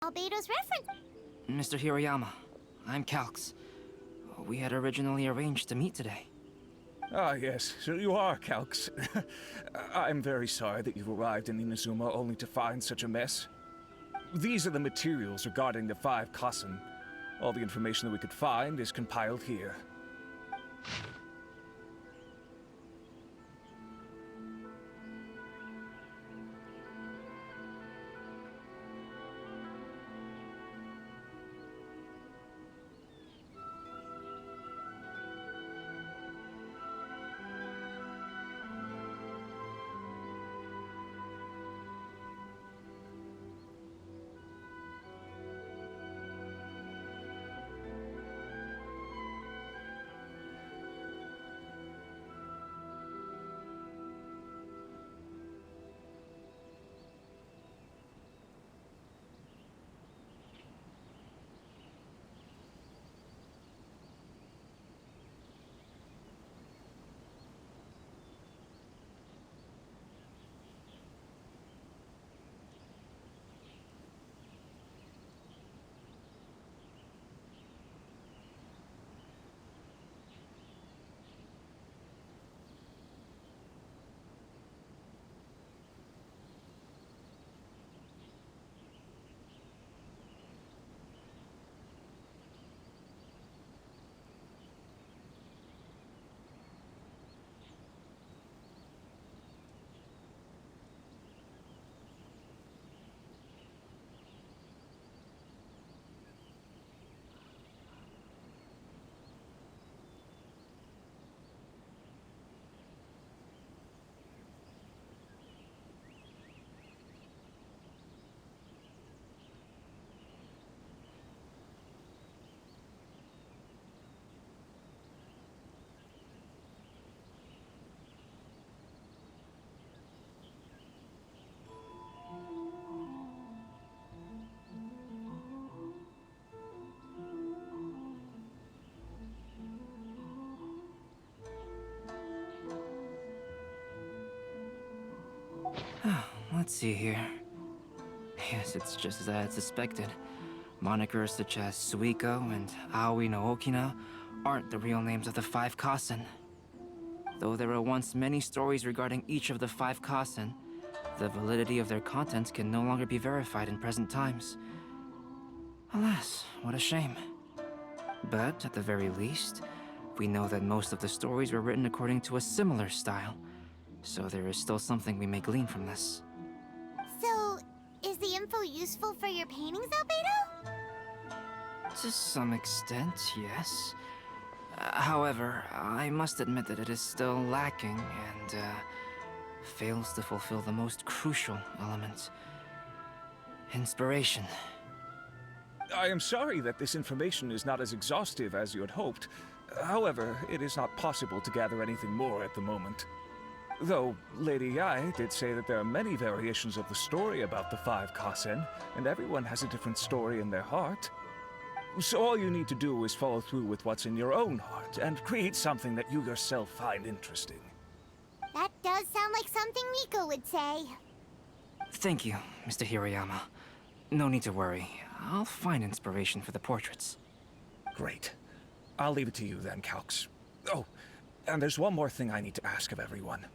Albedo's reference. Mr. Hirayama, I'm Calx. We had originally arranged to meet today. Ah, yes, so you are Calx. I'm very sorry that you've arrived in Inazuma only to find such a mess. These are the materials regarding the 5 Kazen. All the information that we could find is compiled here. Let's see here. Yes, it's just as I had suspected. Monikers such as Suikou and Aoi no Okina aren't the real names of the 5 Kazen. Though there were once many stories regarding each of the 5 Kazen, the validity of their contents can no longer be verified in present times. Alas, what a shame. But at the very least, we know that most of the stories were written according to a similar style, so there is still something we may glean from this. So, is the info useful for your paintings, Albedo? To some extent, yes. However, I must admit that it is still lacking and fails to fulfill the most crucial element. Inspiration. I am sorry that this information is not as exhaustive as you had hoped. However, it is not possible to gather anything more at the moment. Though, Lady Yae did say that there are many variations of the story about the 5 Kazen, and everyone has a different story in their heart. So all you need to do is follow through with what's in your own heart, and create something that you yourself find interesting. That does sound like something Miko would say. Thank you, Mr. Hirayama. No need to worry. I'll find inspiration for the portraits. Great. I'll leave it to you then, Calx. Oh, and there's one more thing I need to ask of everyone.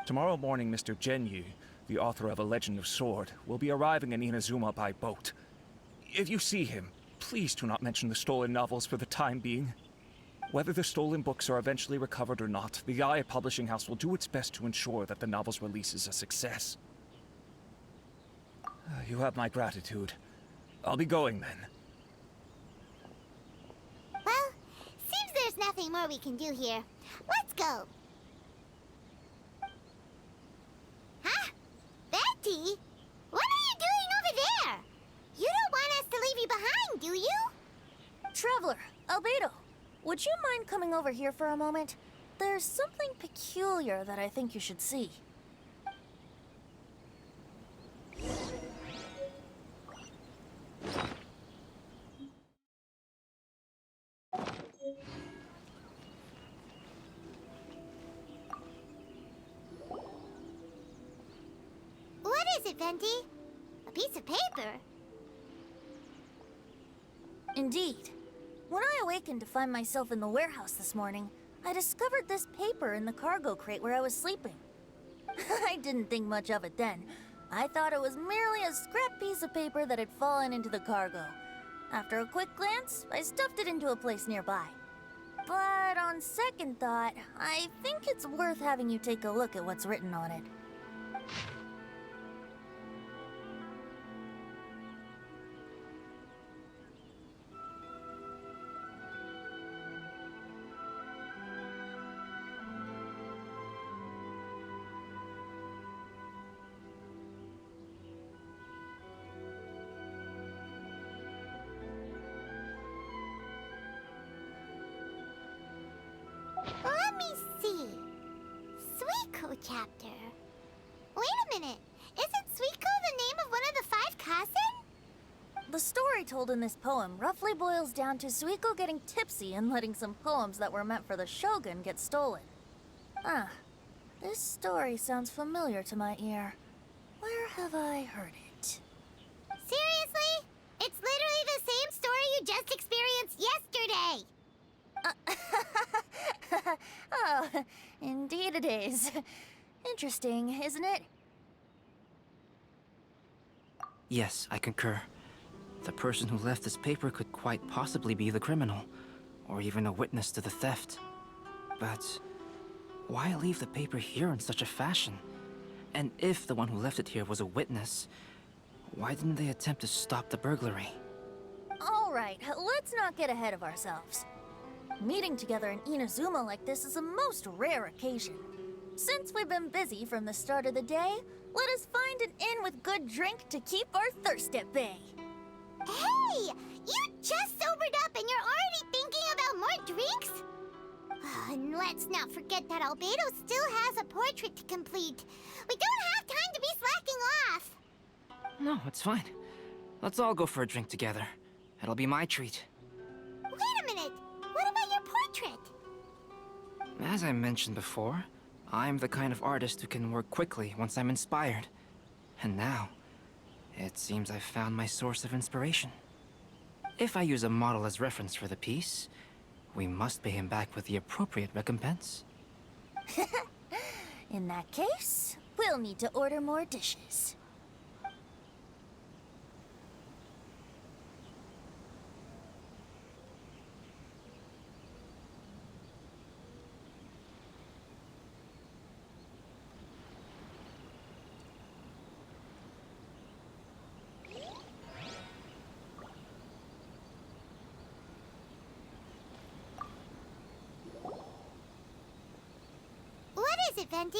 Tomorrow morning, Mr. Genyu, the author of A Legend of Sword, will be arriving in Inazuma by boat. If you see him, please do not mention the stolen novels for the time being. Whether the stolen books are eventually recovered or not, the Yae Publishing House will do its best to ensure that the novel's release is a success. You have my gratitude. I'll be going then. Well, seems there's nothing more we can do here. Let's go. Huh? Venti? What are you doing over there? You don't want us to leave you behind, do you? Traveler, Albedo, would you mind coming over here for a moment? There's something peculiar that I think you should see. What is it, Venti? A piece of paper? Indeed. When I awakened to find myself in the warehouse this morning, I discovered this paper in the cargo crate where I was sleeping. I didn't think much of it then. I thought it was merely a scrap piece of paper that had fallen into the cargo. After a quick glance, I stuffed it into a place nearby. But on second thought, I think it's worth having you take a look at what's written on it. Let me see. Suikou chapter. Wait a minute. Isn't Suikou the name of one of the 5 Kazen? The story told in this poem roughly boils down to Suikou getting tipsy and letting some poems that were meant for the Shogun get stolen. Ah, this story sounds familiar to my ear. Where have I heard it? Seriously? It's literally the same story you just experienced yesterday. Oh, indeed it is. Interesting, isn't it? Yes, I concur. The person who left this paper could quite possibly be the criminal, or even a witness to the theft. But why leave the paper here in such a fashion? And if the one who left it here was a witness, why didn't they attempt to stop the burglary? All right, let's not get ahead of ourselves. Meeting together in Inazuma like this is a most rare occasion. Since we've been busy from the start of the day, let us find an inn with good drink to keep our thirst at bay. Hey! You just sobered up and you're already thinking about more drinks? And let's not forget that Albedo still has a portrait to complete. We don't have time to be slacking off. No, it's fine. Let's all go for a drink together. It'll be my treat. Wait a minute. What about your portrait? As I mentioned before, I'm the kind of artist who can work quickly once I'm inspired. And now, it seems I've found my source of inspiration. If I use a model as reference for the piece, we must pay him back with the appropriate recompense. In that case, we'll need to order more dishes. What is it, Venti?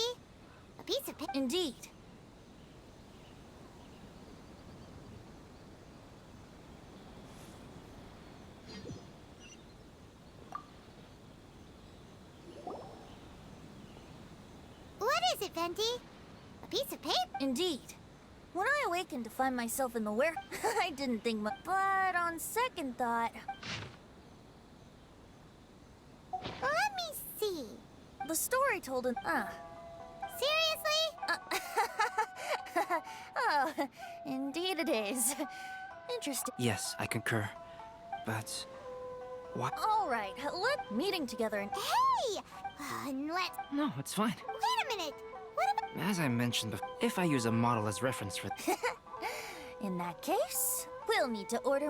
A piece of paper? Indeed. What is it, Venti? A piece of paper? Indeed. When I awakened to find myself in the I didn't think much. But on second thought, Let me see. the story told in. Seriously? Oh, indeed it is. Interesting. Yes, I concur. But why? All right, let meeting together in. Hey! And let's... No, it's fine. Wait a minute. What about... As I mentioned before, if I use a model as reference for... In that case, we'll need to order.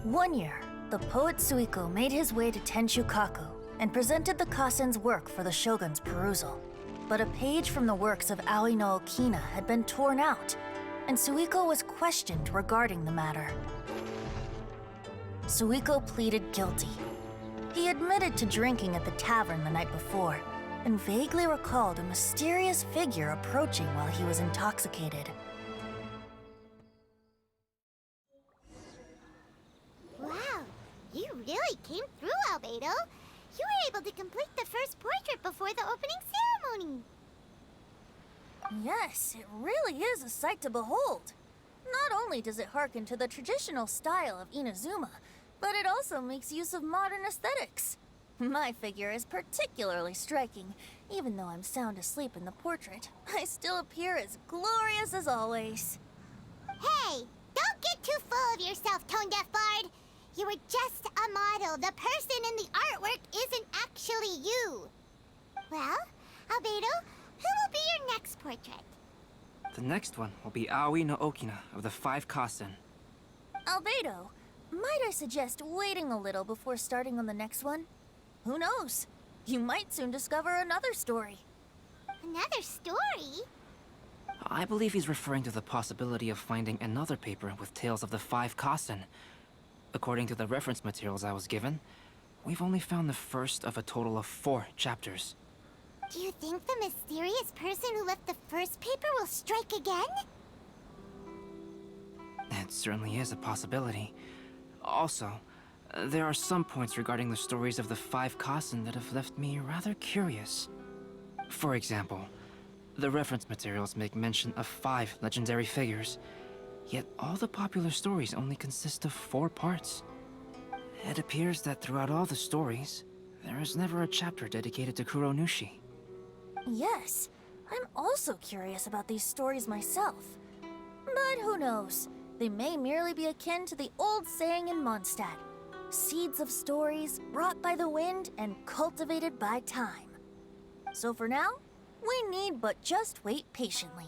One year, the poet Suikou made his way to Tenshukaku and presented the Kazen's work for the shogun's perusal. But a page from the works of Aoi no Okina had been torn out, and Suikou was questioned regarding the matter. Suikou pleaded guilty. He admitted to drinking at the tavern the night before, and vaguely recalled a mysterious figure approaching while he was intoxicated. Wow, you really came through, Albedo. You were able to complete the first portrait before the opening ceremony. Yes, it really is a sight to behold. Not only does it harken to the traditional style of Inazuma, but it also makes use of modern aesthetics. My figure is particularly striking. Even though I'm sound asleep in the portrait, I still appear as glorious as always. Hey, don't get too full of yourself, Tone Deaf Bard. You were just a model. The person in the artwork isn't actually you. Well, Albedo, who will be your next portrait? The next one will be Aoi no Okina of the 5 Kazen. Albedo, might I suggest waiting a little before starting on the next one? Who knows? You might soon discover another story. Another story? I believe he's referring to the possibility of finding another paper with tales of the 5 Kazen. According to the reference materials I was given, we've only found the first of a total of 4 chapters. Do you think the mysterious person who left the first paper will strike again? It certainly is a possibility. Also, there are some points regarding the stories of the 5 Kazen that have left me rather curious. For example, the reference materials make mention of 5 legendary figures, yet all the popular stories only consist of 4 parts. It appears that throughout all the stories, there is never a chapter dedicated to Kuronushi. Yes, I'm also curious about these stories myself. But who knows? They may merely be akin to the old saying in Mondstadt. Seeds of stories brought by the wind and cultivated by time. So for now, we need but just wait patiently.